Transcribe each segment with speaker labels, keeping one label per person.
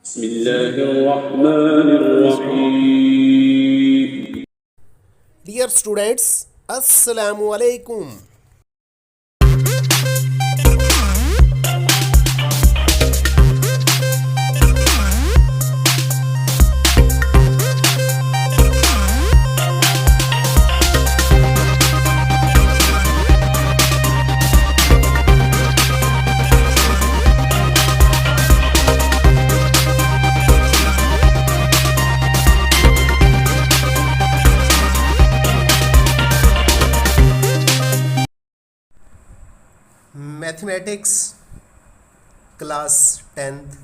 Speaker 1: बिस्मिल्लाहिर्रहमानिर्रहीम।
Speaker 2: Dear students, अस्सलामु अलैकुम। मैथमेटिक्स क्लास 10th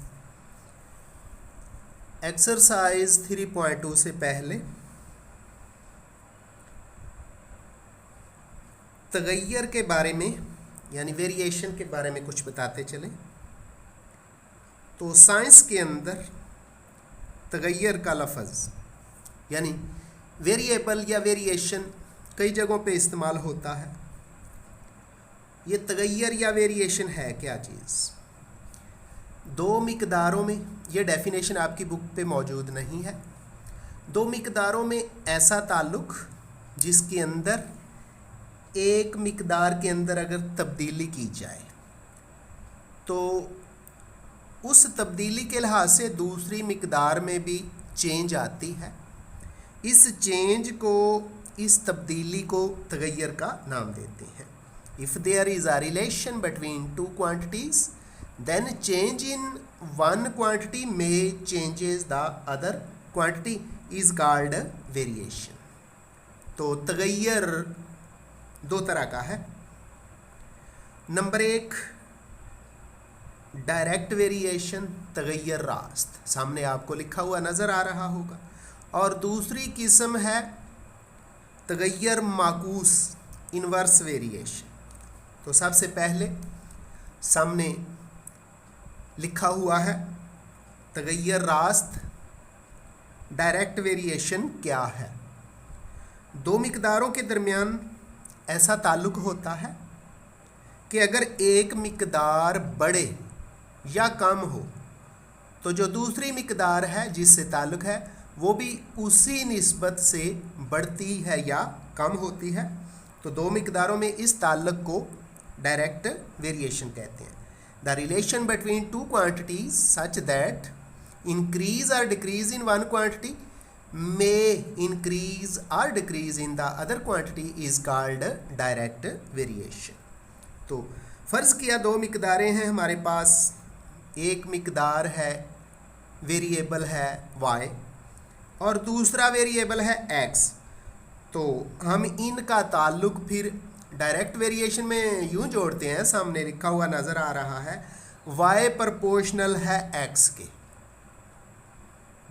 Speaker 2: एक्सरसाइज 3.2 से पहले तगय्यर के बारे में यानी वेरिएशन के बारे में कुछ बताते चले। तो साइंस के अंदर तगय्यर का लफ्ज़ यानी वेरिएबल या वेरिएशन कई जगहों पे इस्तेमाल होता है। ये तगय्यर या वेरिएशन है क्या चीज़? दो मिकदारों में, ये डेफिनेशन आपकी बुक पे मौजूद नहीं है। दो मिकदारों में ऐसा ताल्लुक़ जिसके अंदर एक मिकदार के अंदर अगर तब्दीली की जाए तो उस तब्दीली के लिहाज से दूसरी मिकदार में भी चेंज आती है। इस चेंज को, इस तब्दीली को तगय्यर का नाम देते हैं। If there is a relation between two quantities, then change in one quantity may changes the other quantity is called variation. तो तगय्यर दो तरह का है। नंबर एक डायरेक्ट वेरिएशन, तगय्यर रास्त, सामने आपको लिखा हुआ नज़र आ रहा होगा। और दूसरी किस्म है तगय्यर माकूस, इन्वर्स वेरिएशन। तो सबसे पहले सामने लिखा हुआ है तगय्यर रास्त, डायरेक्ट वेरिएशन क्या है? दो मिकदारों के दरमियान ऐसा ताल्लुक़ होता है कि अगर एक मिकदार बढ़े या कम हो तो जो दूसरी मिकदार है जिससे ताल्लुक़ है वो भी उसी निस्बत से बढ़ती है या कम होती है। तो दो मिकदारों में इस ताल्लुक़ को डायरेक्ट वेरिएशन कहते हैं। The relation between two quantities such that increase और decrease in one quantity may increase और decrease in the other quantity is called direct variation. तो फ़र्ज़ किया दो मिकदारें हैं हमारे पास, एक मिकदार है वेरिएबल है y और दूसरा वेरिएबल है x। तो हम इनका ताल्लुक़ फिर डायरेक्ट वेरिएशन में यूँ जोड़ते हैं, सामने लिखा हुआ नज़र आ रहा है y प्रोपोर्शनल है x के,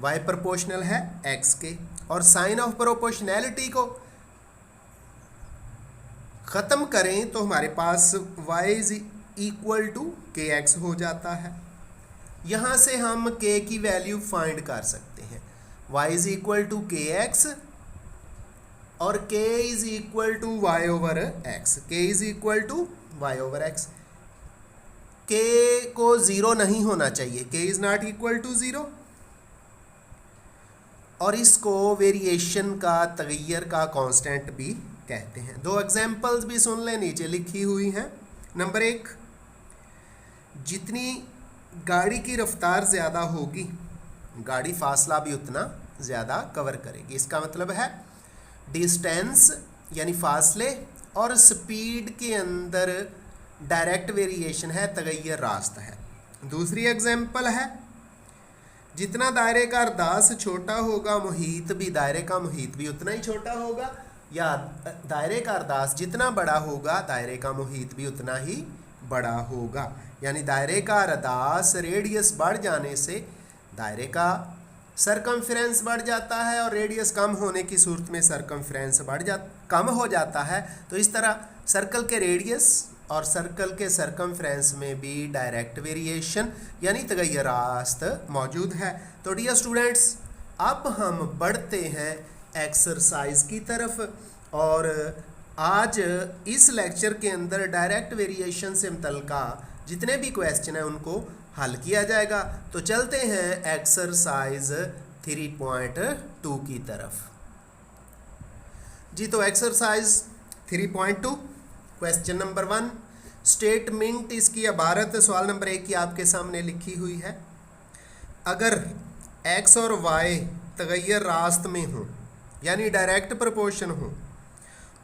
Speaker 2: y प्रोपोर्शनल है x के। और साइन ऑफ प्रोपोर्शनैलिटी को ख़त्म करें तो हमारे पास y is equal to kx हो जाता है। यहाँ से हम k की वैल्यू फाइंड कर सकते हैं। y is equal to kx और k is equal to y over x, k is equal to y over x. k को ज़ीरो नहीं होना चाहिए, k is not equal to zero. और इसको वेरिएशन का, तगय्यर का कांस्टेंट भी कहते हैं। दो एग्जांपल्स भी सुन लें, नीचे लिखी हुई हैं। नंबर एक, जितनी गाड़ी की रफ्तार ज़्यादा होगी गाड़ी फासला भी उतना ज़्यादा कवर करेगी। इसका मतलब है डिस्टेंस यानी फासले और स्पीड के अंदर डायरेक्ट वेरिएशन है, तगय्यर रास्त है। दूसरी एग्जांपल है, जितना दायरे का अर्दास छोटा होगा मुहीत भी, दायरे का मुहीत भी उतना ही छोटा होगा, या दायरे का अर्दास जितना बड़ा होगा दायरे का मुहीत भी उतना ही बड़ा होगा। यानी दायरे का अर्दास रेडियस बढ़ जाने से दायरे का सरकमफ्रेंस बढ़ जाता है और रेडियस कम होने की सूरत में सरकमफ्रेंस कम हो जाता है। तो इस तरह सर्कल के रेडियस और सर्कल के सरकमफ्रेंस में भी डायरेक्ट वेरिएशन यानी तगय्यर रास्त मौजूद है। तो डियर स्टूडेंट्स, अब हम बढ़ते हैं एक्सरसाइज की तरफ और आज इस लेक्चर के अंदर डायरेक्ट वेरिएशन से मुतल्लिक़ जितने भी क्वेश्चन हैं उनको हल किया जाएगा। तो चलते हैं एक्सरसाइज 3.2 की तरफ जी। तो एक्सरसाइज 3.2 क्वेश्चन नंबर 1 स्टेटमेंट इसकी इबारत सवाल नंबर 1 की आपके सामने लिखी हुई है। अगर x और y तगैर रास्त में हो यानी डायरेक्ट प्रोपोर्शन हो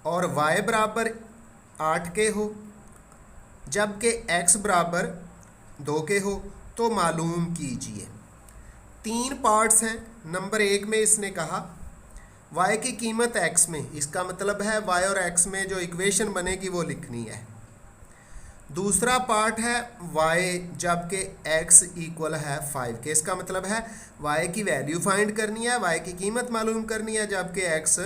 Speaker 2: और y बराबर 8 के हो जबकि x बराबर 2 के हो तो मालूम कीजिए। 3 पार्ट्स हैं। नंबर 1 में इसने कहा y की कीमत x में, इसका मतलब है y और x में जो इक्वेशन बनेगी वो लिखनी है। दूसरा पार्ट है y जबकि x इक्वल है 5 के, इसका मतलब है y की वैल्यू फाइंड करनी है, y की कीमत मालूम करनी है जबकि x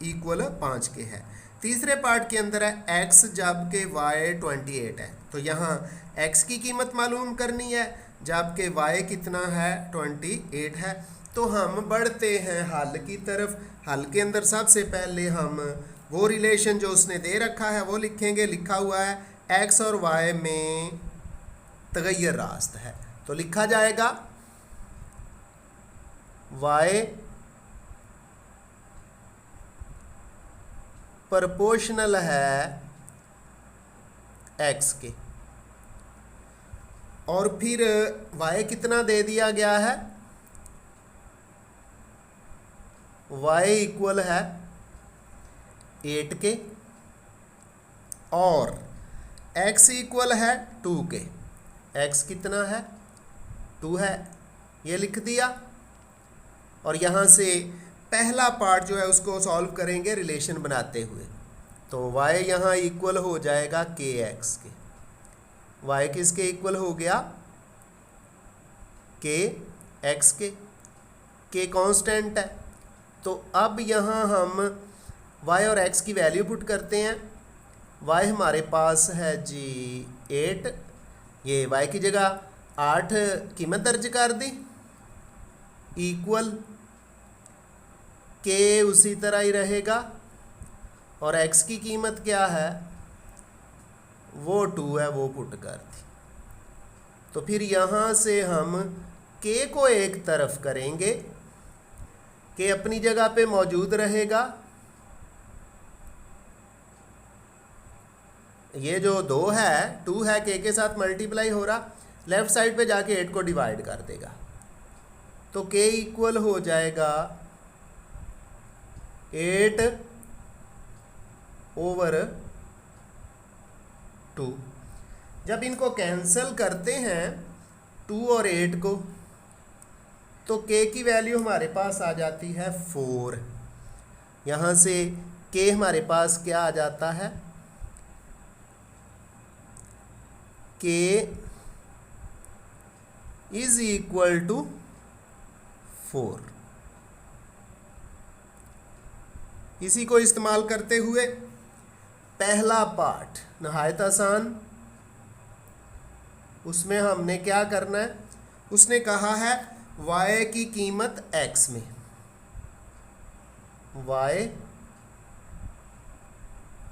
Speaker 2: इक्वल 5 के है। तीसरे पार्ट के अंदर है x जबकि y 28 है, तो यहाँ x की कीमत मालूम करनी है जबकि y कितना है 28 है। तो हम बढ़ते हैं हल की तरफ। हल के अंदर सबसे पहले हम वो रिलेशन जो उसने दे रखा है वो लिखेंगे। लिखा हुआ है x और y में तगैर रास्त है, तो लिखा जाएगा y प्रोपोर्शनल है x के, और फिर y कितना दे दिया गया है, y इक्वल है 8 के और x इक्वल है 2 के। x कितना है 2 है, ये लिख दिया। और यहाँ से पहला पार्ट जो है उसको सॉल्व करेंगे रिलेशन बनाते हुए। तो y यहाँ इक्वल हो जाएगा kx के। y किसके इक्वल हो गया, kx के। k कांस्टेंट है, तो अब यहाँ हम y और x की वैल्यू पुट करते हैं। y हमारे पास है जी 8, ये y की जगह 8 कीमत दर्ज कर दी, इक्वल k उसी तरह ही रहेगा और x की कीमत क्या है वो 2 है, वो पुट कर दी। तो फिर यहाँ से हम k को एक तरफ करेंगे, k अपनी जगह पे मौजूद रहेगा। ये जो 2 है 2 है k के साथ मल्टीप्लाई हो रहा, लेफ्ट साइड पे जाके 8 को डिवाइड कर देगा। तो k इक्वल हो जाएगा 8 ओवर 2। जब इनको कैंसिल करते हैं 2 और 8 को, तो k की वैल्यू हमारे पास आ जाती है 4। यहाँ से k हमारे पास क्या आ जाता है, k इज इक्वल टू 4। इसी को इस्तेमाल करते हुए पहला पार्ट नहायत आसान, उसमें हमने क्या करना है, उसने कहा है y की कीमत x में, y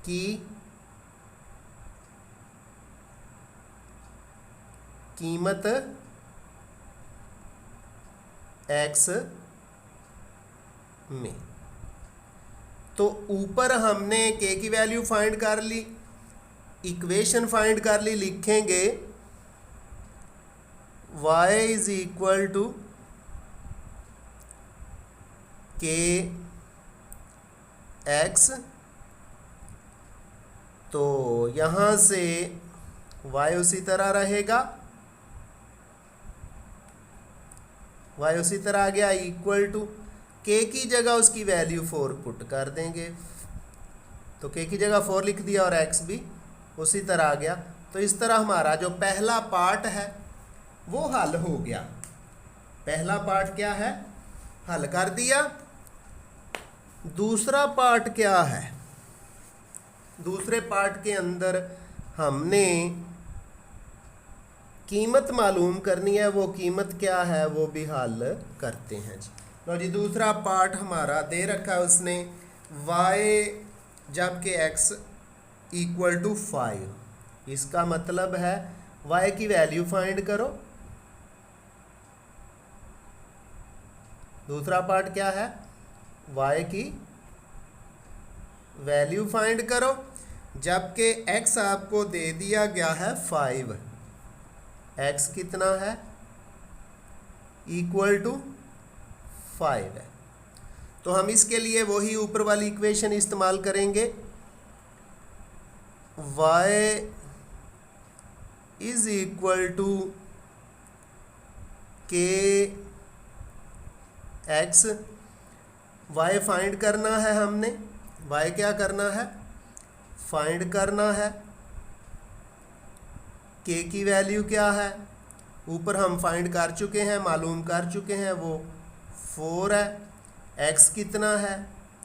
Speaker 2: की कीमत x में। तो ऊपर हमने k की वैल्यू फाइंड कर ली, इक्वेशन फाइंड कर ली। लिखेंगे y is equal to k x। तो यहाँ से y उसी तरह रहेगा, y उसी तरह आ गया, इक्वल टू k की जगह उसकी वैल्यू 4 पुट कर देंगे। तो k की जगह 4 लिख दिया और x भी उसी तरह आ गया। तो इस तरह हमारा जो पहला पार्ट है वो हल हो गया। पहला पार्ट क्या है, हल कर दिया। दूसरा पार्ट क्या है, दूसरे पार्ट के अंदर हमने कीमत मालूम करनी है। वो कीमत क्या है वो भी हल करते हैं जी। लो जी, दूसरा पार्ट हमारा दे रखा है उसने y जबकि x इक्वल टू 5। इसका मतलब है y की वैल्यू फाइंड करो दूसरा पार्ट क्या है, y की वैल्यू फाइंड करो, जबकि x आपको दे दिया गया है 5। x कितना है, इक्वल टू 5 है। तो हम इसके लिए वही ऊपर वाली इक्वेशन इस्तेमाल करेंगे, y इज इक्वल टू के एक्स। y फाइंड करना है हमने, y क्या करना है, फाइंड करना है। k की वैल्यू क्या है, ऊपर हम फाइंड कर चुके हैं, मालूम कर चुके हैं, वो 4 है। x कितना है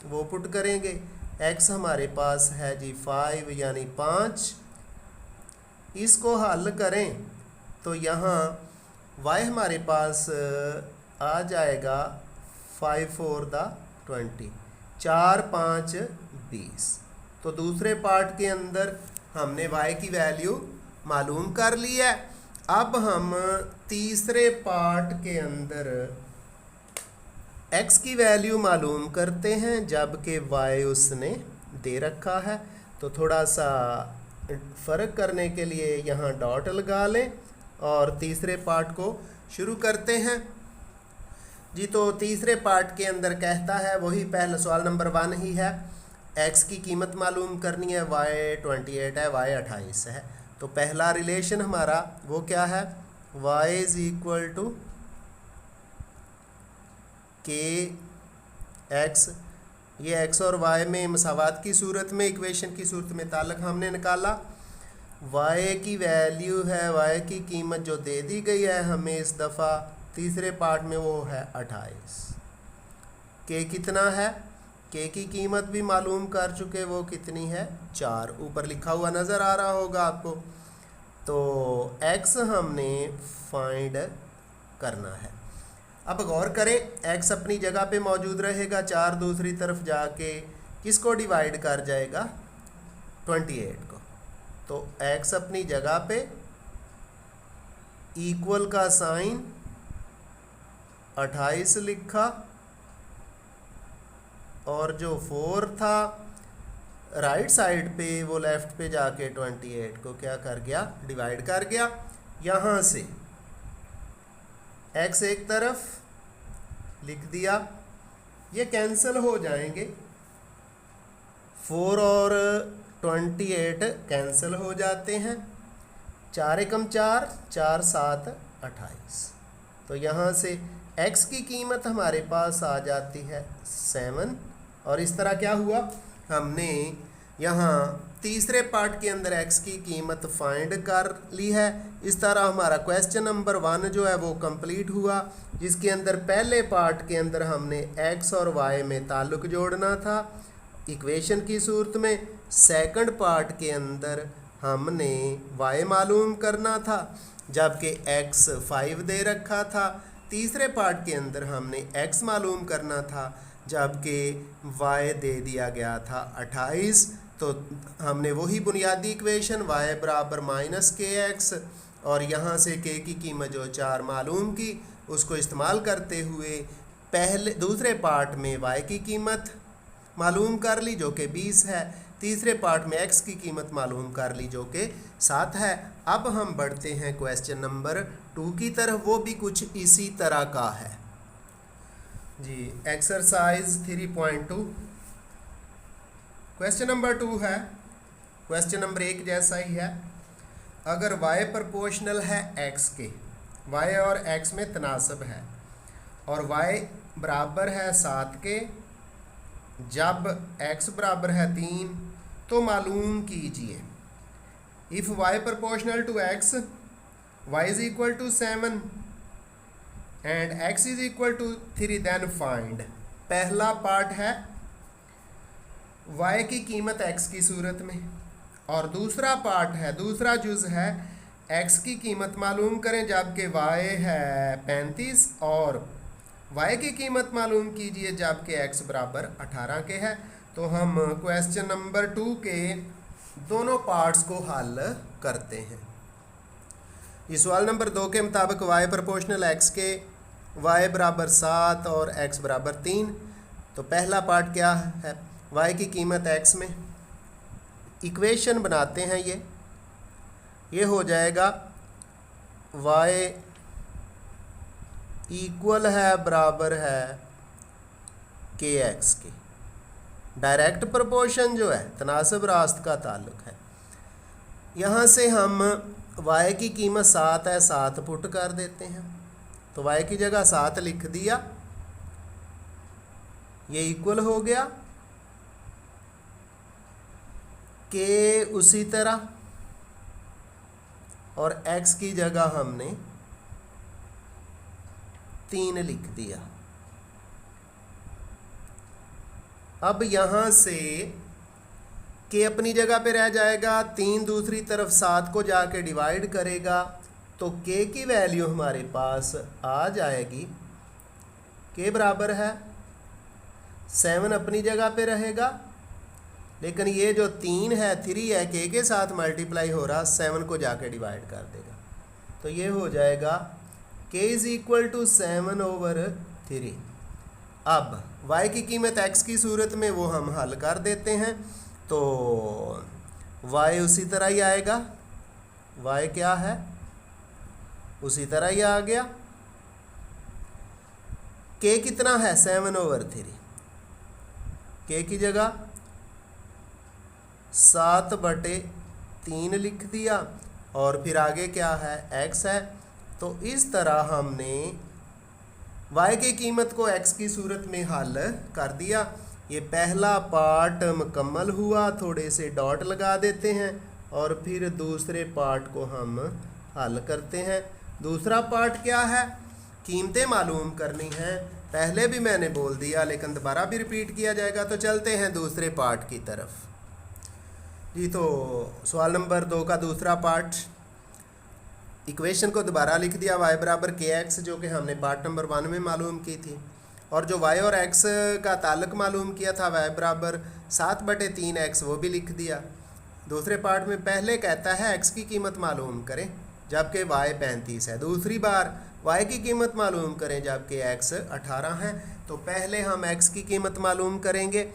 Speaker 2: वो पुट करेंगे, x हमारे पास है जी 5 यानी 5। इसको हल करें तो यहाँ y हमारे पास आ जाएगा 5 4 20, 4 5 20। तो दूसरे पार्ट के अंदर हमने y की वैल्यू मालूम कर ली है। अब हम तीसरे पार्ट के अंदर x की वैल्यू मालूम करते हैं, जबकि y उसने दे रखा है। तो थोड़ा सा फ़र्क करने के लिए यहाँ डॉट लगा लें और तीसरे पार्ट को शुरू करते हैं जी। तो तीसरे पार्ट के अंदर कहता है वही पहला सवाल नंबर 1 ही है, x की कीमत मालूम करनी है, y 28 है, y 28 है। तो पहला रिलेशन हमारा वो क्या है, y इज इक्वल टू के एक्स। ये x और y में मसावात की सूरत में, इक्वेशन की सूरत में ताल्लुक हमने निकाला। y की वैल्यू है, y की कीमत जो दे दी गई है हमें इस दफ़ा तीसरे पार्ट में, वो है 28। k कितना है, k की कीमत भी मालूम कर चुके, वो कितनी है 4, ऊपर लिखा हुआ नज़र आ रहा होगा आपको। तो x हमने फाइंड करना है। अब गौर करें, x अपनी जगह पे मौजूद रहेगा, 4 दूसरी तरफ जाके किसको डिवाइड कर जाएगा, 28 को। तो x अपनी जगह पे, इक्वल का साइन 28 लिखा, और जो 4 था राइट साइड पे वो लेफ्ट पे जाके 28 को क्या कर गया, डिवाइड कर गया। यहाँ से x एक तरफ लिख दिया, ये कैंसिल हो जाएंगे, 4 और 28 कैंसिल हो जाते हैं, 4 एकम 4, 4 7 28। तो यहाँ से x की कीमत हमारे पास आ जाती है 7। और इस तरह क्या हुआ, हमने यहाँ तीसरे पार्ट के अंदर x की कीमत फाइंड कर ली है। इस तरह हमारा क्वेश्चन नंबर 1 जो है वो कंप्लीट हुआ, जिसके अंदर पहले पार्ट के अंदर हमने x और y में ताल्लुक़ जोड़ना था इक्वेशन की सूरत में। सेकंड पार्ट के अंदर हमने y मालूम करना था, जबकि x 5 दे रखा था। तीसरे पार्ट के अंदर हमने x मालूम करना था, जबकि y दे दिया गया था 28। तो हमने वही बुनियादी इक्वेशन y बराबर -kx और यहाँ से k की कीमत जो 4 मालूम की, उसको इस्तेमाल करते हुए पहले दूसरे पार्ट में y की कीमत मालूम कर ली जो कि 20 है, तीसरे पार्ट में x की कीमत मालूम कर ली जो कि 7 है। अब हम बढ़ते हैं क्वेश्चन नंबर 2 की तरफ, वो भी कुछ इसी तरह का है जी। एक्सरसाइज 3.2 क्वेश्चन नंबर 2 है, क्वेश्चन नंबर 1 जैसा ही है। अगर y प्रोपोर्शनल है x के, y और x में तनासब है, और y बराबर है 7 के, जब x बराबर है 3, तो मालूम कीजिए if y proportional to x, y is equal to 7 and x is equal to 3, then find. पहला पार्ट है y की कीमत x की सूरत में, और दूसरा पार्ट है, दूसरा जुज़ है x की कीमत मालूम करें, जबकि y है 35, और y की कीमत मालूम कीजिए जबकि x बराबर 18 के है। तो हम क्वेश्चन नंबर 2 के दोनों पार्ट्स को हल करते हैं। इस सवाल नंबर 2 के मुताबिक y प्रोपोर्शनल x के y बराबर 7 और x बराबर 3। तो पहला पार्ट क्या है, y की कीमत x में, इक्वेशन बनाते हैं। ये हो जाएगा y इक्वल है, बराबर है kx के। डायरेक्ट प्रोपोर्शन जो है, तनासब रास्त का ताल्लुक है। यहाँ से हम y की कीमत 7 है, 7 पुट कर देते हैं। तो y की जगह 7 लिख दिया, ये इक्वल हो गया k उसी तरह, और x की जगह हमने 3 लिख दिया। अब यहाँ से k अपनी जगह पे रह जाएगा, 3 दूसरी तरफ 7 को जाके डिवाइड करेगा, तो k की वैल्यू हमारे पास आ जाएगी, k बराबर है 7 अपनी जगह पे रहेगा, लेकिन ये जो 3 है 3 है, k के साथ मल्टीप्लाई हो रहा, 7 को जाके डिवाइड कर देगा। तो ये हो जाएगा k इज़ इक्वल टू 7/3। अब y की कीमत x की सूरत में वो हम हल कर देते हैं, तो y उसी तरह ही आएगा, y क्या है, उसी तरह ही आ गया। k कितना है, 7/3, k की जगह 7/3 लिख दिया, और फिर आगे क्या है, x है। तो इस तरह हमने y की कीमत को x की सूरत में हल कर दिया। ये पहला पार्ट मुकम्मल हुआ, थोड़े से डॉट लगा देते हैं और फिर दूसरे पार्ट को हम हल करते हैं। दूसरा पार्ट क्या है, कीमतें मालूम करनी है। पहले भी मैंने बोल दिया, लेकिन दोबारा भी रिपीट किया जाएगा। तो चलते हैं दूसरे पार्ट की तरफ जी। तो सवाल नंबर 2 का दूसरा पार्ट, इक्वेशन को दोबारा लिख दिया, y बराबर kx, जो कि हमने पार्ट नंबर 1 में मालूम की थी, और जो y और x का ताल्लुक मालूम किया था, y बराबर 7/3x, वो भी लिख दिया। दूसरे पार्ट में पहले कहता है x की कीमत मालूम करें जबकि y 35 है, दूसरी बार y की कीमत मालूम करें जबकि x 18 है। तो पहले हम x की कीमत मालूम करेंगे,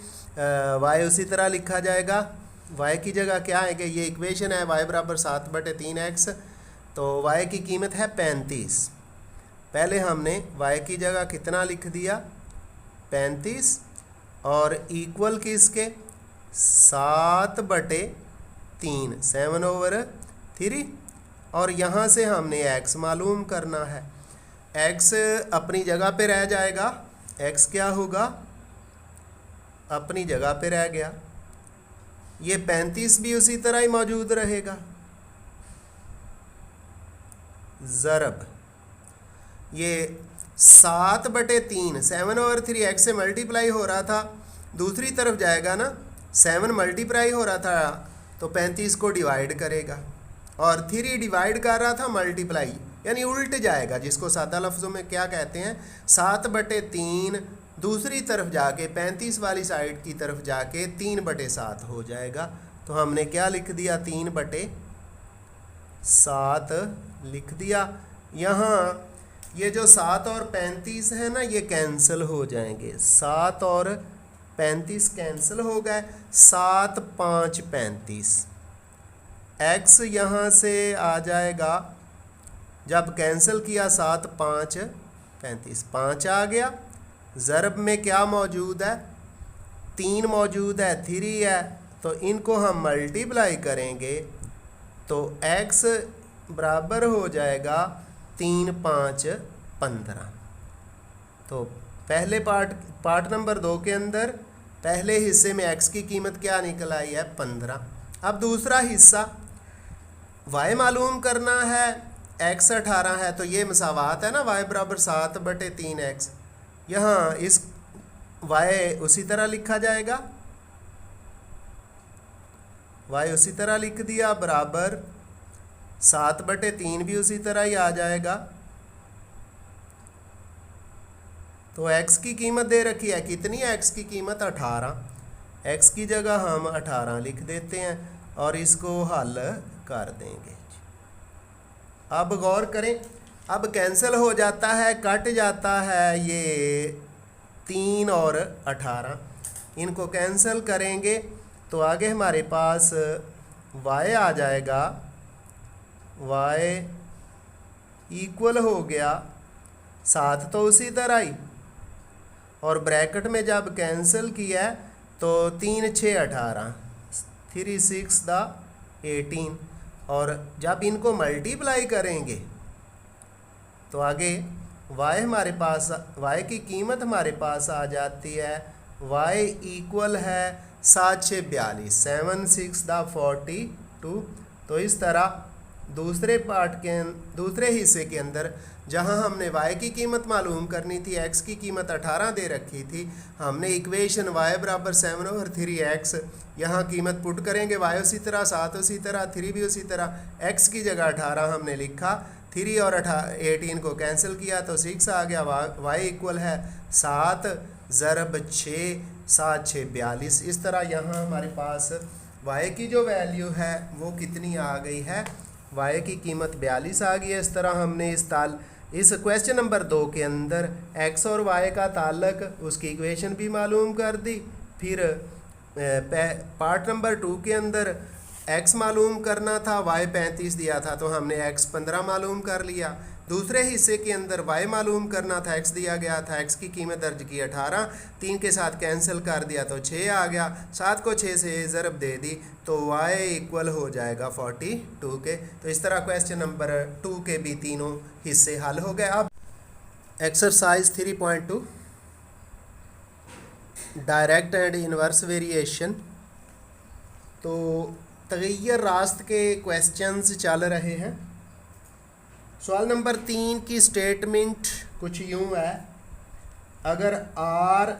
Speaker 2: y उसी तरह लिखा जाएगा, y की जगह क्या आएगा, ये इक्वेशन है, y बराबर 7/3x, तो y की कीमत है 35। पहले हमने y की जगह कितना लिख दिया, 35, और इक्वल किसके, 7/3, 7/3, और यहाँ से हमने x मालूम करना है। x अपनी जगह पे रह जाएगा, x क्या होगा, अपनी जगह पे रह गया। ये 35 भी उसी तरह ही मौजूद रहेगा। ज़रब ये 7/3, 7/3 x से मल्टीप्लाई हो रहा था, दूसरी तरफ जाएगा ना, 7 मल्टीप्लाई हो रहा था तो 35 को डिवाइड करेगा, और 3 डिवाइड कर रहा था मल्टीप्लाई, यानी उल्ट जाएगा, जिसको सादा लफ्ज़ों में क्या कहते हैं, 7/3 दूसरी तरफ जाके 35 वाली साइड की तरफ जाके 3/7 हो जाएगा। तो हमने क्या लिख दिया, 3/7 लिख दिया। यहाँ ये जो 7 और 35 है ना, ये कैंसिल हो जाएंगे, 7 और 35 कैंसिल हो गए, 7 5 35, x यहाँ से आ जाएगा, जब कैंसिल किया 7 5 35, 5 आ गया। ज़रब में क्या मौजूद है, 3 मौजूद है, 3 है, तो इनको हम मल्टीप्लाई करेंगे तो x बराबर हो जाएगा 3 5 15। तो पहले पार्ट नंबर 2 के अंदर पहले हिस्से में x की कीमत क्या निकल आई है, 15। अब दूसरा हिस्सा y मालूम करना है, x 18 है, तो ये मसावात है ना, y बराबर 7/3x। यहाँ इस y उसी तरह लिखा जाएगा, y उसी तरह लिख दिया, बराबर 7/3 भी उसी तरह ही आ जाएगा। तो x की कीमत दे रखी है, कितनी है x की कीमत, 18। x की जगह हम 18 लिख देते हैं और इसको हल कर देंगे। अब गौर करें, अब कैंसिल हो जाता है, कट जाता है ये 3 और 18, इनको कैंसिल करेंगे तो आगे हमारे पास y आ जाएगा, y इक्वल हो गया 7 तो उसी तरह ही, और ब्रैकेट में जब कैंसिल किया तो 3 6 18, 3 6 दा 18, और जब इनको मल्टीप्लाई करेंगे तो आगे y हमारे पास, y की कीमत हमारे पास आ जाती है, y इक्वल है 7 6 42, 7 6 दा 42। तो इस तरह दूसरे पार्ट के दूसरे हिस्से के अंदर जहां हमने y की कीमत मालूम करनी थी, x की कीमत 18 दे रखी थी, हमने इक्वेशन y बराबर 7/3x, यहाँ कीमत पुट करेंगे, y उसी तरह, 7 उसी तरह, 3 भी उसी तरह, x की जगह 18 हमने लिखा, 3 और 18 को कैंसिल किया तो 6 आ गया, y इक्वल है 7 ज़रब 6, 7 6 42। इस तरह यहाँ हमारे पास y की जो वैल्यू है वो कितनी आ गई है, y की कीमत 42 आ गई है। इस तरह हमने इस क्वेश्चन नंबर 2 के अंदर x और y का ताल्लुक, उसकी इक्वेशन भी मालूम कर दी। फिर पार्ट नंबर 2 के अंदर x मालूम करना था, y 35 दिया था तो हमने x 15 मालूम कर लिया। दूसरे हिस्से के अंदर y मालूम करना था, x दिया गया था, x की कीमत दर्ज की 18, 3 के साथ कैंसिल कर दिया तो 6 आ गया, 7 को 6 से ज़रब दे दी तो y इक्वल हो जाएगा 42 के। तो इस तरह क्वेश्चन नंबर 2 के भी तीनों हिस्से हल हो गए। अब exercise 3.2 direct and inverse variation. तो तगय्युर रास्त के क्वेश्चंस चल रहे हैं। सवाल नंबर 3 की स्टेटमेंट कुछ यूँ है, अगर r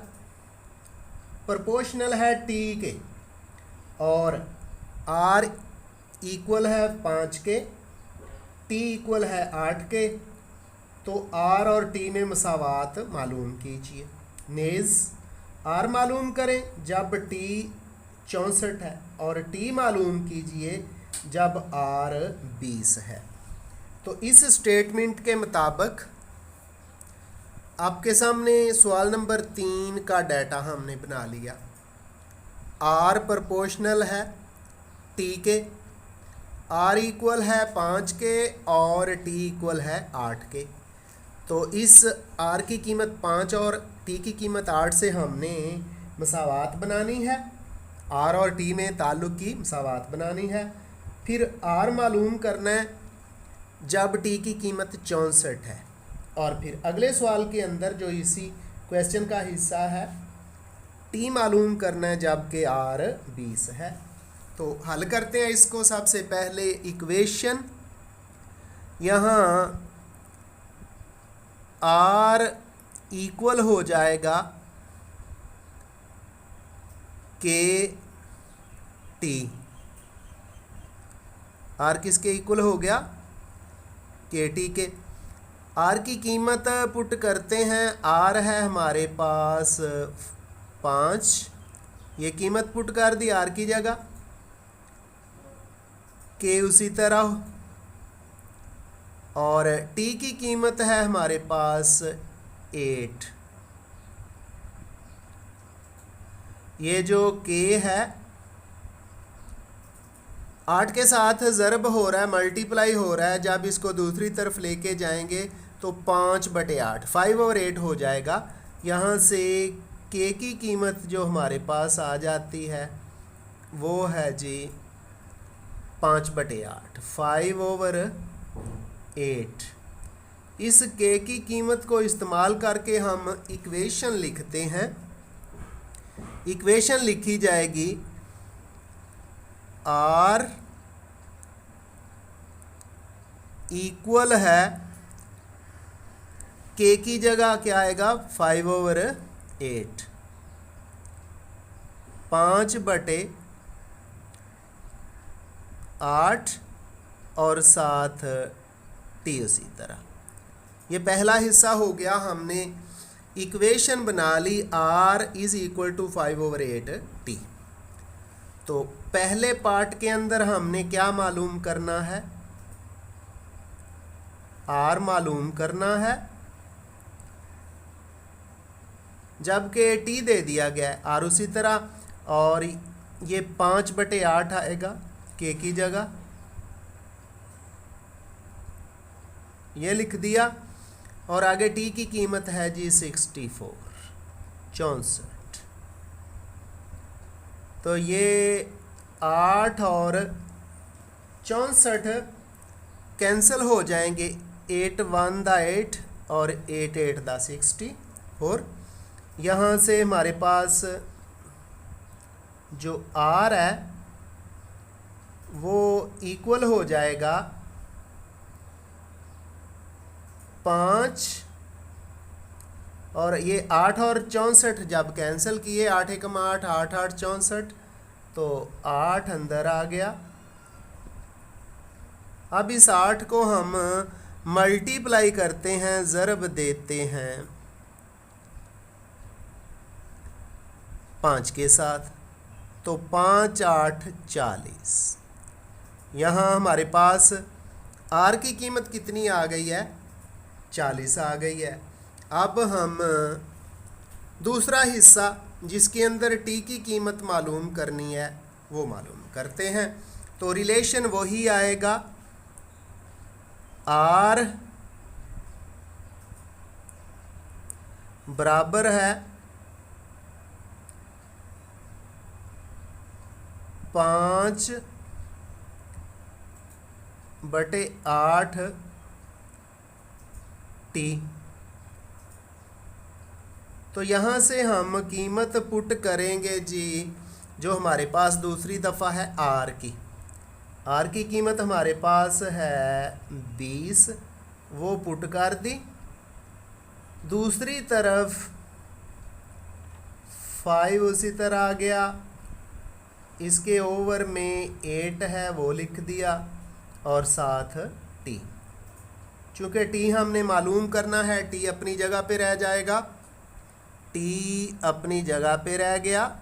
Speaker 2: प्रोपोर्शनल है t के और r इक्वल है 5 के, t इक्वल है 8 के, तो r और t में मसावात मालूम कीजिए। नेज़ r मालूम करें जब t 64 है और t मालूम कीजिए जब r 20 है। तो इस स्टेटमेंट के मुताबिक आपके सामने सवाल नंबर 3 का डाटा हमने बना लिया। r प्रोपोर्शनल है t के, r इक्वल है 5 के और t इक्वल है 8 के। तो इस r की कीमत 5 और t की कीमत 8 से हमने मसावात बनानी है, r और t में ताल्लुक़ की मसावात बनानी है। फिर r मालूम करना है जब t की कीमत 64 है, और फिर अगले सवाल के अंदर जो इसी क्वेश्चन का हिस्सा है t मालूम करना है जबकि r 20 है। तो हल करते हैं इसको। सबसे पहले इक्वेशन, यहाँ r इक्वल हो जाएगा के t, r किसके इक्वल हो गया, के टी के। r की कीमत पुट करते हैं, r है हमारे पास 5, ये कीमत पुट कर दी r की जगह, के उसी तरह, और t की कीमत है हमारे पास 8। ये जो k है 8 के साथ ज़रब हो रहा है, मल्टीप्लाई हो रहा है, जब इसको दूसरी तरफ लेके जाएंगे तो 5/8, 5 और 8 हो जाएगा। यहाँ से k की कीमत जो हमारे पास आ जाती है वो है जी 5/8, 5/8। इस k की कीमत को इस्तेमाल करके हम इक्वेशन लिखते हैं। इक्वेशन लिखी जाएगी r इक्वल है, k की जगह क्या आएगा 5/8, 5/8 और साथ t उसी तरह। ये पहला हिस्सा हो गया, हमने इक्वेशन बना ली r is equal to 5/8t। तो पहले पार्ट के अंदर हमने क्या मालूम करना है, आर मालूम करना है, जबकि टी दे दिया गया है आर उसी तरह, और ये 5/8 आएगा के की जगह, ये लिख दिया। और आगे टी की कीमत है जी 64 64। तो ये 8 और 64 कैंसिल हो जाएंगे, 8 1 दा 8 और 8 8 दा 64। यहाँ से हमारे पास जो आर है वो इक्वल हो जाएगा 5, और ये 8 और 64 जब कैंसिल किए, 8 एकम 8 8 8 64, तो 8 अंदर आ गया। अब इस 8 को हम मल्टीप्लाई करते हैं, ज़रब देते हैं 5 के साथ, तो 5 8 40। यहाँ हमारे पास आर की कीमत कितनी आ गई है, 40 आ गई है। अब हम दूसरा हिस्सा जिसके अंदर टी की कीमत मालूम करनी है वो मालूम करते हैं। तो रिलेशन वही आएगा, आर बराबर है 5/8 टी। तो यहाँ से हम कीमत पुट करेंगे जी, जो हमारे पास दूसरी दफ़ा है आर की। आर की कीमत हमारे पास है 20, वो पुट कर दी। दूसरी तरफ 5 उसी तरह आ गया, इसके ओवर में 8 है वो लिख दिया, और साथ टी। चूँकि टी हमने मालूम करना है, टी अपनी जगह पे रह जाएगा, टी अपनी जगह पे रह गया।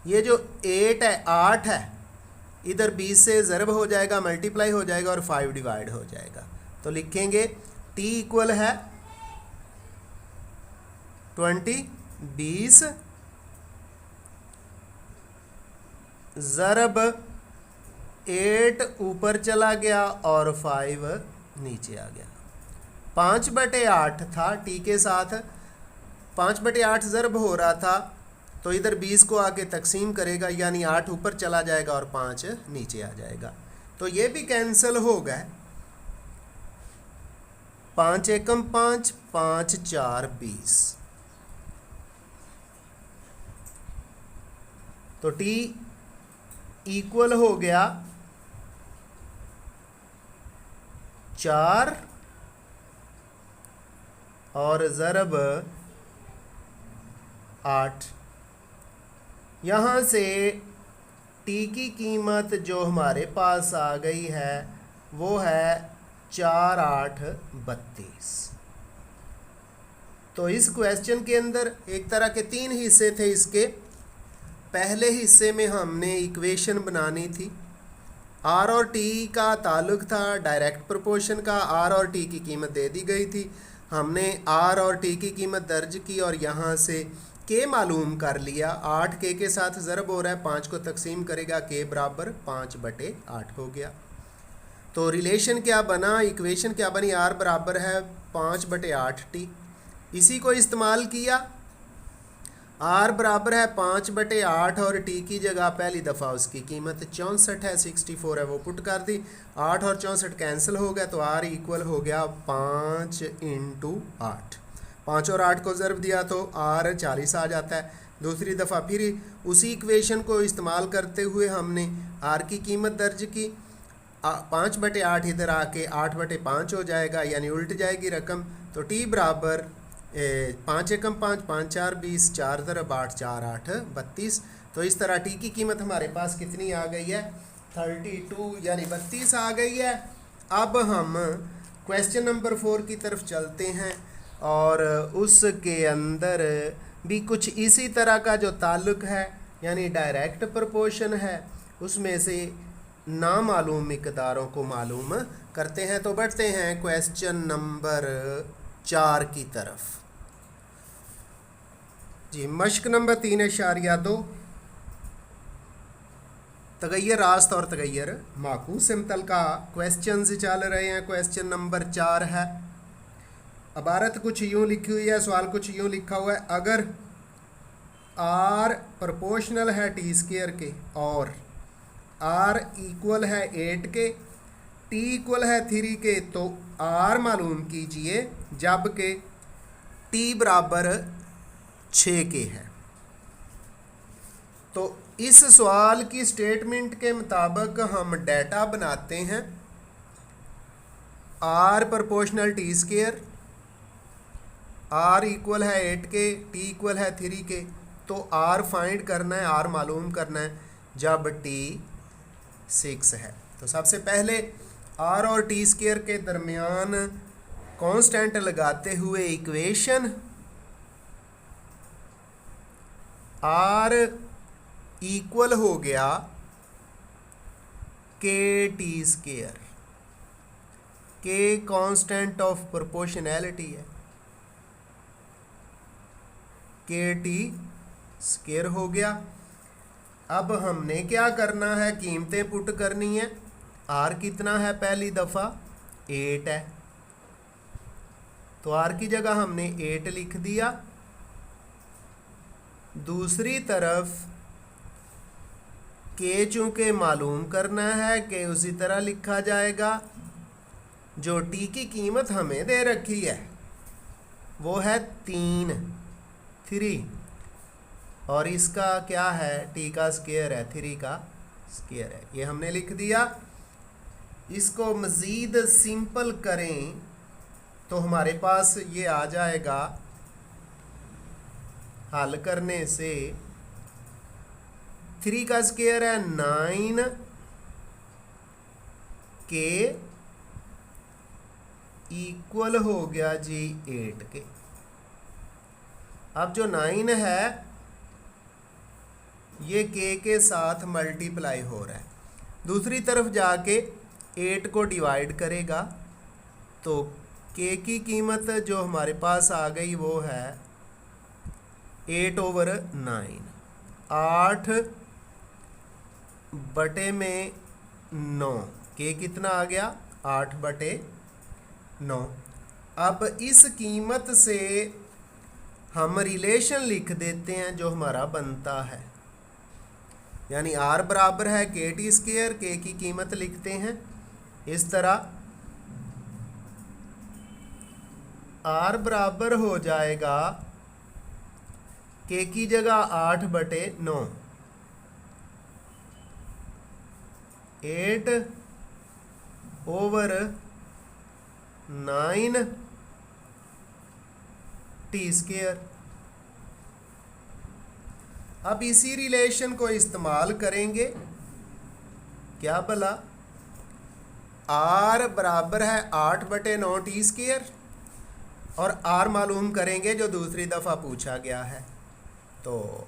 Speaker 2: ये जो 8 है 8 है, इधर 20 से ज़रब हो जाएगा, मल्टीप्लाई हो जाएगा और 5 डिवाइड हो जाएगा। तो लिखेंगे टी इक्वल है 20 20 ज़रब 8 ऊपर चला गया और 5 नीचे आ गया। 5/8 था टी के साथ, 5/8 ज़रब हो रहा था, तो इधर 20 को आके तकसीम करेगा, यानी 8 ऊपर चला जाएगा और 5 नीचे आ जाएगा। तो ये भी कैंसिल हो गए, 5 एकम 5 5 4 20। तो टी इक्वल हो गया 4 और ज़रब 8। यहाँ से टी की कीमत जो हमारे पास आ गई है वो है 4 8 32। तो इस क्वेश्चन के अंदर एक तरह के 3 हिस्से थे। इसके पहले हिस्से में हमने इक्वेशन बनानी थी, आर और टी का ताल्लुक था डायरेक्ट प्रोपोर्शन का। आर और टी की कीमत दे दी गई थी, हमने आर और टी की कीमत दर्ज की और यहाँ से के मालूम कर लिया। 8 के साथ ज़रब हो रहा है, 5 को तकसीम करेगा, के बराबर 5/8 हो गया। तो रिलेशन क्या बना, इक्वेशन क्या बनी, आर बराबर है 5/8 टी। इसी को इस्तेमाल किया, आर बराबर है 5/8 और टी की जगह पहली दफ़ा उसकी कीमत 64 है, 64 है, वो पुट कर दी। 8 और 64 कैंसिल हो गया, तो आर इक्वल हो गया 5 × 8। 5 और 8 को ज़रब दिया तो आर 40 आ जाता है। दूसरी दफ़ा फिर उसी इक्वेशन को इस्तेमाल करते हुए हमने आर की कीमत दर्ज की। 5/8 इधर आके 8/5 हो जाएगा, यानी उल्ट जाएगी रकम। तो टी बराबर 5 एकम 5 5 4 20, 4 ज़रब 8 4 8 32। तो इस तरह टी की कीमत हमारे पास कितनी आ गई है, 32 यानी 32 आ गई है। अब हम क्वेश्चन नंबर 4 की तरफ चलते हैं, और उसके अंदर भी कुछ इसी तरह का जो ताल्लुक़ है, यानी डायरेक्ट प्रोपोर्शन है, उसमें से ना मालूम मिकदारों को मालूम करते हैं। तो बढ़ते हैं क्वेश्चन नंबर 4 की तरफ। जी, मश्क नंबर 3.2 तगैर रास्त और तगैर माकूस सिमतल का क्वेश्चन चल रहे हैं। क्वेश्चन नंबर 4 है। इबारत कुछ यूँ लिखी हुई है, सवाल कुछ यूँ लिखा हुआ है, अगर आर प्रोपोर्शनल है टी स्क्वायर के और आर इक्वल है 8 के, टी इक्वल है 3 के, तो आर मालूम कीजिए जबकि टी बराबर 6 के है। तो इस सवाल की स्टेटमेंट के मुताबिक हम डाटा बनाते हैं। R proportional t square, r equal है 8 के, टी इक्वल है 3 के, तो आर फाइंड करना है, आर मालूम करना है जब टी 6 है। तो सबसे पहले आर और टी स्क्वायर के दरमियान कांस्टेंट लगाते हुए इक्वेशन आर इक्वल हो गया के टी स्क्वायर, के कांस्टेंट ऑफ प्रोपोर्शनैलिटी है, के टी स्क्वायर हो गया। अब हमने क्या करना है, कीमतें पुट करनी है। आर कितना है, पहली दफ़ा 8 है, तो आर की जगह हमने 8 लिख दिया। दूसरी तरफ के चूँकि मालूम करना है, के उसी तरह लिखा जाएगा। जो टी की कीमत हमें दे रखी है वो है 3 और इसका क्या है, टी का स्क्वायर है, 3 का स्क्वायर है, ये हमने लिख दिया। इसको मज़ीद सिंपल करें तो हमारे पास ये आ जाएगा, हल करने से 3 का स्क्वायर है 9 के इक्वल हो गया जी 8 के। अब जो 9 है ये के साथ मल्टीप्लाई हो रहा है, दूसरी तरफ जाके 8 को डिवाइड करेगा तो के की कीमत जो हमारे पास आ गई वो है 8/9, 8 बटे में 9, के कितना आ गया 8/9। अब इस कीमत से हम रिलेशन लिख देते हैं जो हमारा बनता है, यानी आर बराबर है के टी स्क्वायर, के की कीमत लिखते हैं इस तरह, आर बराबर हो जाएगा के की जगह 8/9, 8/9 टी स्क्वायर। अब इसी रिलेशन को इस्तेमाल करेंगे, क्या भला, आर बराबर है 8/9 टी स्क्वायर और आर मालूम करेंगे जो दूसरी दफ़ा पूछा गया है। तो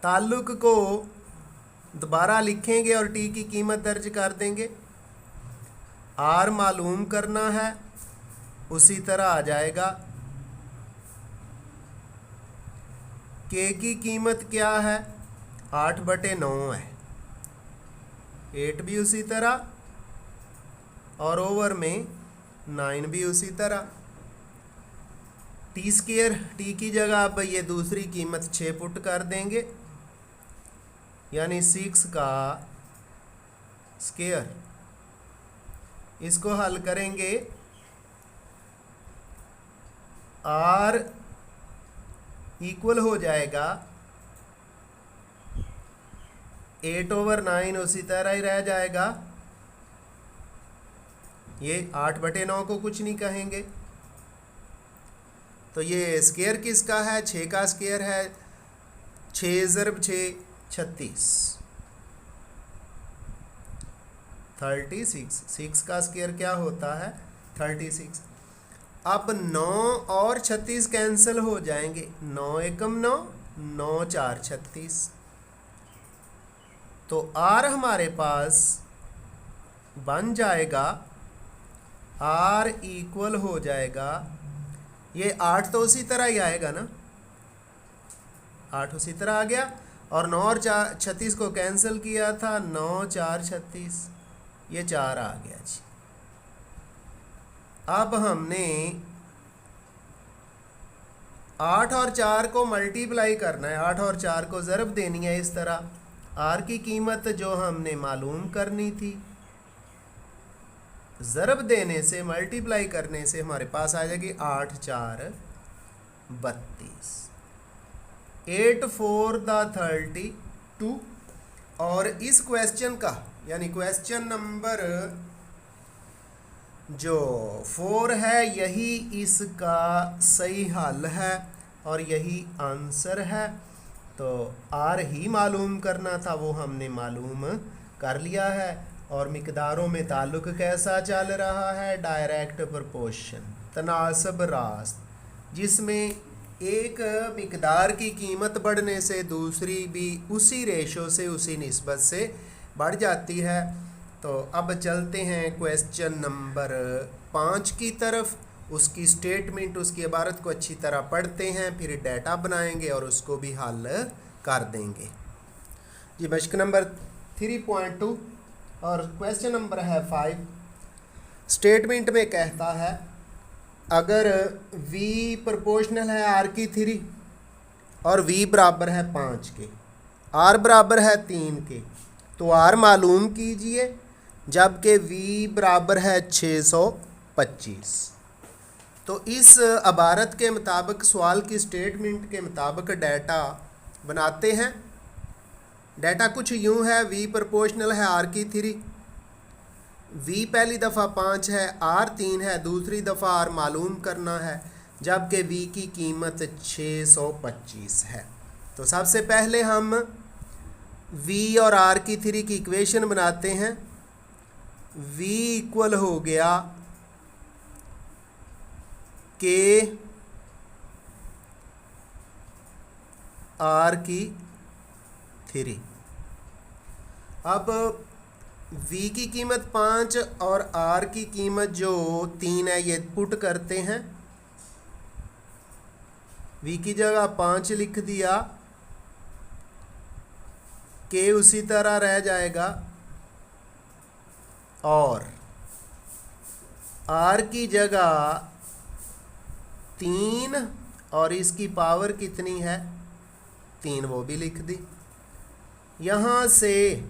Speaker 2: ताल्लुक को दोबारा लिखेंगे और टी की कीमत दर्ज कर देंगे। आर मालूम करना है, उसी तरह आ जाएगा। के की कीमत क्या है 8/9 है, 8 भी उसी तरह और ओवर में 9 भी उसी तरह। टी स्क्वायर, टी की जगह अब ये दूसरी कीमत 6 पुट कर देंगे, यानी 6 का स्क्वायर। इसको हल करेंगे, आर इक्वल हो जाएगा 8/9, उसी तरह ही रह जाएगा। ये 8/9 को कुछ नहीं कहेंगे, तो ये स्क्वायर किसका है, 6 का स्क्वायर है। 6 × 6 36, 36, 6 का स्क्वायर क्या होता है 36। अब 9 और 36 कैंसिल हो जाएंगे, 9 × 9, 9 × 4 36, तो R हमारे पास बन जाएगा, R इक्वल हो जाएगा, ये 8 तो उसी तरह ही आएगा ना, 8 उसी तरह आ गया, और 9 और 36 को कैंसिल किया था, 9 4 36, ये 4 आ गया जी। अब हमने 8 और 4 को मल्टीप्लाई करना है, 8 और 4 को ज़रब देनी है इस तरह। R की कीमत जो हमने मालूम करनी थी, ज़रब देने से, मल्टीप्लाई करने से हमारे पास आ जाएगी 8 4 32, 8 4 32। और इस क्वेश्चन का यानी क्वेश्चन नंबर जो 4 है, यही इसका सही हल है और यही आंसर है। तो R ही मालूम करना था, वो हमने मालूम कर लिया है। और मिकदारों में ताल्लुक कैसा चल रहा है, डायरेक्ट प्रोपोर्शन, तनासब रास्त, जिसमें एक मिकदार की कीमत बढ़ने से दूसरी भी उसी रेशो से, उसी निस्बत से बढ़ जाती है। तो अब चलते हैं क्वेश्चन नंबर 5 की तरफ, उसकी स्टेटमेंट, उसकी इबारत को अच्छी तरह पढ़ते हैं, फिर डाटा बनाएंगे और उसको भी हल कर देंगे जी। मश्क नंबर 3.2 और क्वेश्चन नंबर है 5। स्टेटमेंट में कहता है अगर V प्रोपोर्शनल है R की 3 और V बराबर है 5 के, R बराबर है 3 के, तो R मालूम कीजिए, जबकि V बराबर है 625। तो इस इबारत के मुताबिक, सवाल की स्टेटमेंट के मुताबिक डाटा बनाते हैं। डाटा कुछ यूँ है, V प्रोपोर्शनल है R की 3, V पहली दफ़ा 5 है, R 3 है, दूसरी दफ़ा R मालूम करना है, जबकि V की कीमत 625 है। तो सबसे पहले हम V और R की 3 की इक्वेशन बनाते हैं। V इक्वल हो गया K R की 3। अब V की कीमत 5 और R की कीमत जो 3 है, ये पुट करते हैं। V की जगह 5 लिख दिया, K उसी तरह रह जाएगा, और R की जगह 3 और इसकी पावर कितनी है, 3, वो भी लिख दी। यहाँ से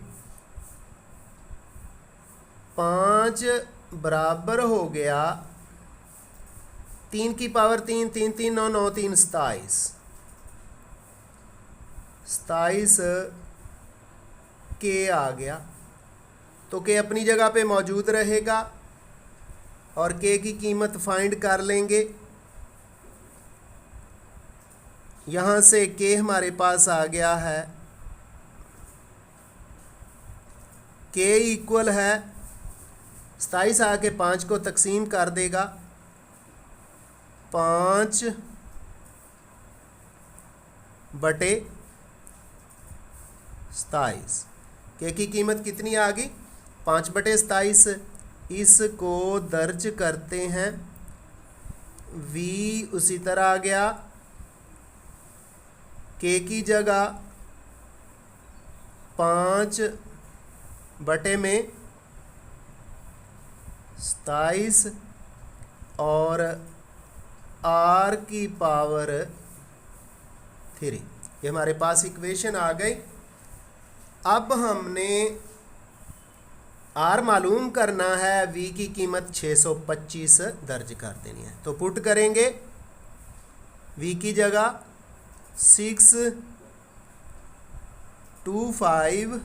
Speaker 2: 5 बराबर हो गया 3 की पावर 3, 3 3 9 9 3 27, 27 K आ गया। तो K अपनी जगह पे मौजूद रहेगा और K की कीमत फाइंड कर लेंगे। यहाँ से K हमारे पास आ गया है, K इक्वल है 27 आके 5 को तकसीम कर देगा, 5 बटे 27। K की कीमत कितनी आ गई, 5 बटे 27। इसको दर्ज करते हैं, V उसी तरह आ गया, K की जगह 5 बटे में 27 और R की पावर 3। ये हमारे पास इक्वेशन आ गई। अब हमने R मालूम करना है, V की कीमत 625 दर्ज कर देनी है। तो पुट करेंगे, V की जगह 625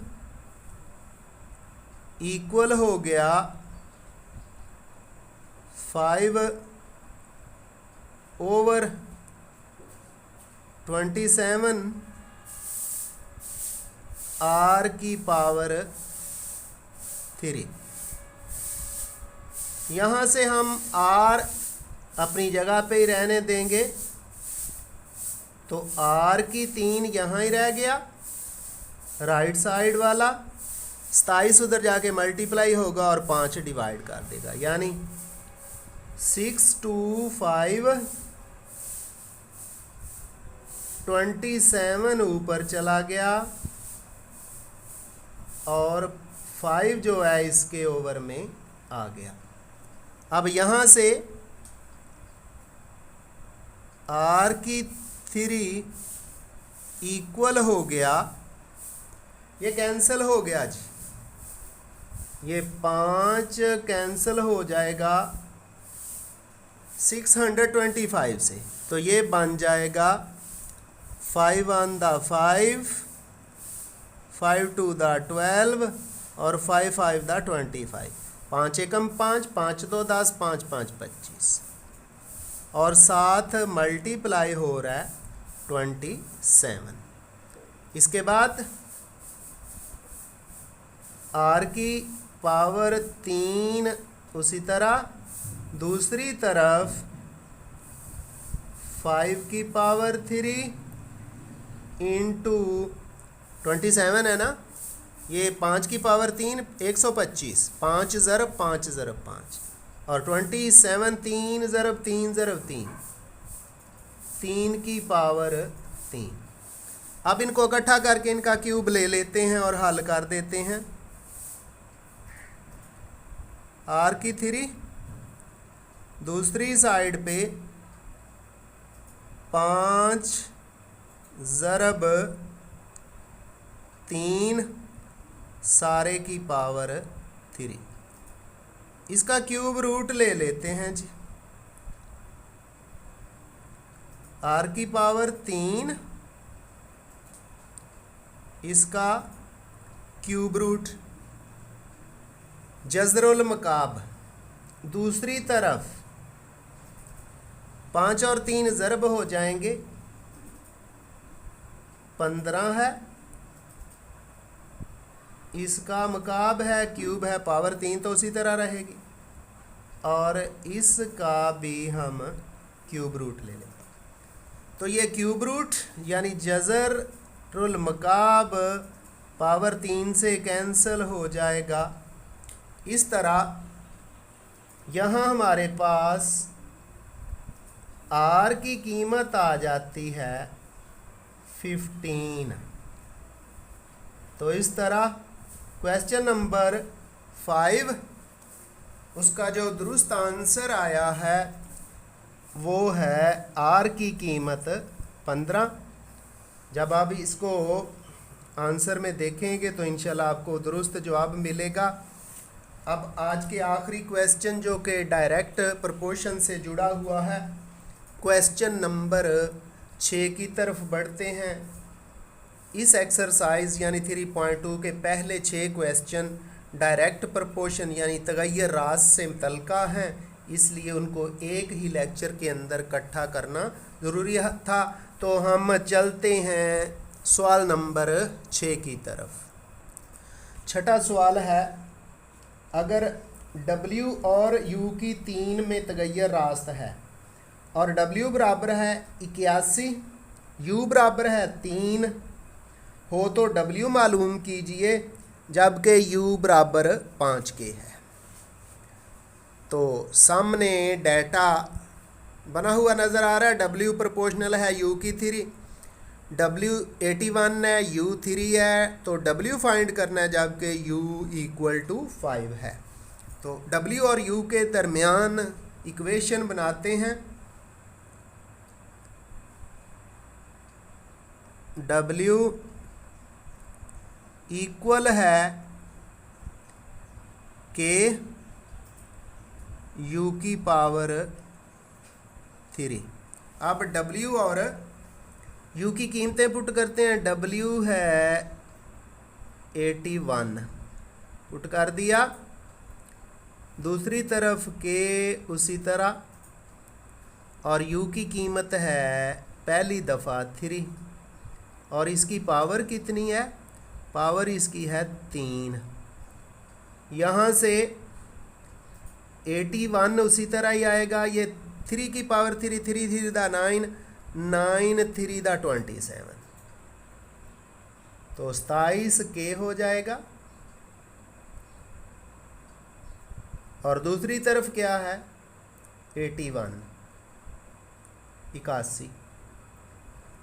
Speaker 2: इक्वल हो गया 5/27 R की पावर 3। यहाँ से हम R अपनी जगह पे ही रहने देंगे, तो R की 3 यहाँ ही रह गया, राइट साइड वाला 27 उधर जाके मल्टीप्लाई होगा और 5 डिवाइड कर देगा, यानी 6 2 5 27 ऊपर चला गया और 5 जो है इसके ओवर में आ गया। अब यहाँ से R की 3 इक्वल हो गया, ये कैंसिल हो गया जी, ये 5 कैंसिल हो जाएगा 625 से, तो ये बन जाएगा 5 1 द 5, 5 2 द 12 और 5 5 द 25, 5 एकम 5, 5 2 10, 5 5 25 और साथ मल्टीप्लाई हो रहा है 27। इसके बाद R की पावर 3, उसी तरह दूसरी तरफ 5 की पावर 3 इंटू 27 है ना, ये 5 की पावर 3 125, 5 ज़रब 5 ज़रब 5 और 27 3 ज़रब 3 ज़रब 3, 3 की पावर 3। अब इनको इकट्ठा करके इनका क्यूब ले लेते हैं और हल कर देते हैं। R की 3 दूसरी साइड पे 5 ज़रब 3 सारे की पावर 3, इसका क्यूब रूट ले लेते हैं जी। R की पावर 3 इसका क्यूब रूट, जज़रुल मकाब दूसरी तरफ 5 और 3 ज़रब हो जाएंगे, 15 है, इसका मकाब है, क्यूब है, पावर 3 तो उसी तरह रहेगी और इसका भी हम क्यूब रूट ले लेंगे। तो ये क्यूब रूट यानी जज़रुल मकाब पावर 3 से कैंसिल हो जाएगा। इस तरह यहाँ हमारे पास R की कीमत आ जाती है 15। तो इस तरह क्वेश्चन नंबर 5 उसका जो दुरुस्त आंसर आया है वो है R की कीमत 15। जब आप इसको आंसर में देखेंगे तो इंशाल्लाह आपको दुरुस्त जवाब मिलेगा। अब आज के आखिरी क्वेश्चन जो कि डायरेक्ट प्रोपोर्शन से जुड़ा हुआ है, क्वेश्चन नंबर 6 की तरफ बढ़ते हैं। इस एक्सरसाइज यानी 3.2 के पहले 6 क्वेश्चन डायरेक्ट प्रोपोर्शन यानी तगय्युर रास से मुतल्लिक़ हैं, इसलिए उनको एक ही लेक्चर के अंदर इकट्ठा करना ज़रूरी था। तो हम चलते हैं सवाल नंबर 6 की तरफ। छठा सवाल है, अगर W और U की 3 में तगय्युर रास्त है और W बराबर है 81, U बराबर है 3 हो तो W मालूम कीजिए जबकि U बराबर 5 के है। तो सामने डाटा बना हुआ नज़र आ रहा है। W प्रोपोर्शनल है U की 3, W 81 है, U 3 है, तो W फाइंड करना है जबकि U इक्वल टू 5 है। तो W और U के दरमियान इक्वेशन बनाते हैं। W इक्वल है के U की पावर 3। अब W और U की कीमतें पुट करते हैं। W है 81 पुट कर दिया, दूसरी तरफ के उसी तरह, और U की कीमत है पहली दफ़ा 3 और इसकी पावर कितनी है, पावर इसकी है 3। यहाँ से 81 उसी तरह ही आएगा, ये 3 की पावर 3, 3 3 दा 9, 9 3 दा 27, तो 27 के हो जाएगा, और दूसरी तरफ क्या है 81 81।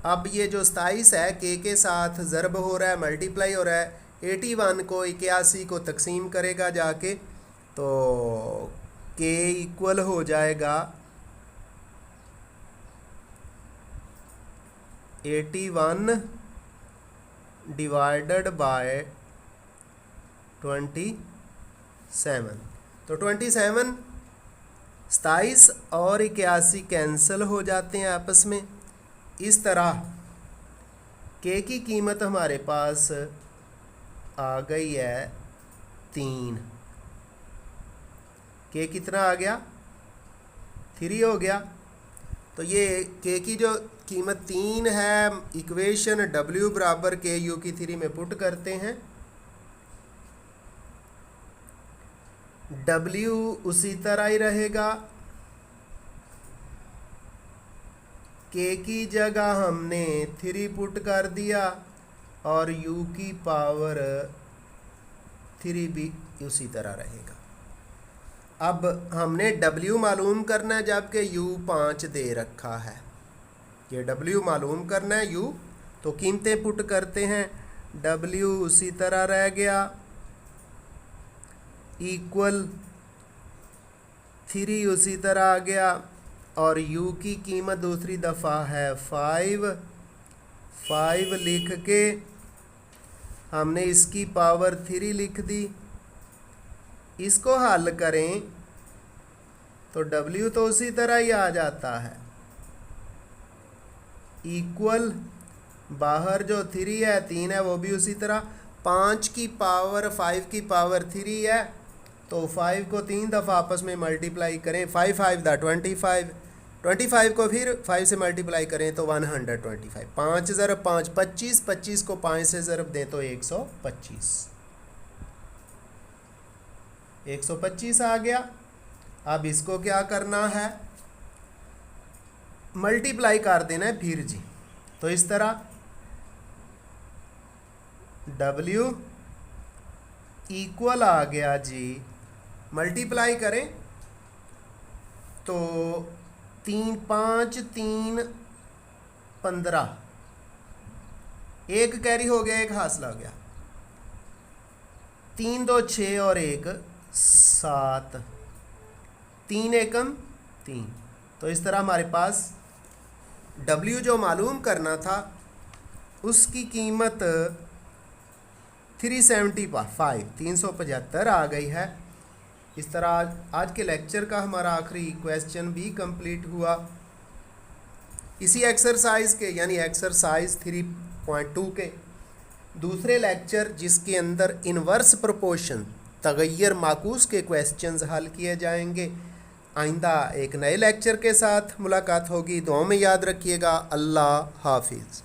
Speaker 2: अब ये जो 27 है के साथ ज़रब हो रहा है, मल्टीप्लाई हो रहा है, 81 को 81 को तकसीम करेगा जाके, तो के इक्वल हो जाएगा 81 डिवाइडेड बाय 27। तो 27 27 और 81 कैंसिल हो जाते हैं आपस में। इस तरह के की कीमत हमारे पास आ गई है 3। के कितना आ गया 3 हो गया। तो ये के की जो कीमत 3 है, इक्वेशन W बराबर के यू की 3 में पुट करते हैं। W उसी तरह ही रहेगा, के की जगह हमने 3 पुट कर दिया और u की पावर 3 भी उसी तरह रहेगा। अब हमने W मालूम करना है जबकि u 5 दे रखा है। ये W मालूम करना है u, तो कीमतें पुट करते हैं। W उसी तरह रह गया, इक्वल 3 उसी तरह आ गया, और u की कीमत दूसरी दफ़ा है 5 लिख के हमने इसकी पावर 3 लिख दी। इसको हल करें तो W तो उसी तरह ही आ जाता है, इक्वल बाहर जो 3 है 3 है वो भी उसी तरह, 5 की पावर 5 की पावर 3 है, तो 5 को 3 दफ़ा आपस में मल्टीप्लाई करें, 5 5 दा 25, 25 को फिर 5 से मल्टीप्लाई करें तो 125, 5 ज़रब 5 25, 25 को 5 से ज़रब दें तो 125 आ गया। अब इसको क्या करना है, मल्टीप्लाई कर देना है फिर जी। तो इस तरह W इक्वल आ गया जी, मल्टीप्लाई करें तो 3 5 3 15, एक कैरी हो गया, एक हासिल हो गया, 3 2 6 और 1 7, 3 एकम 3। तो इस तरह हमारे पास W जो मालूम करना था उसकी कीमत 375 आ गई है। इस तरह आज के लेक्चर का हमारा आखिरी क्वेश्चन भी कंप्लीट हुआ। इसी एक्सरसाइज के यानी एक्सरसाइज 3.2 के दूसरे लेक्चर जिसके अंदर इन्वर्स प्रोपोर्शन तगय्यर माकूस के क्वेश्चंस हल किए जाएंगे। आइंदा एक नए लेक्चर के साथ मुलाकात होगी। दुआ में याद रखिएगा। अल्लाह हाफिज़।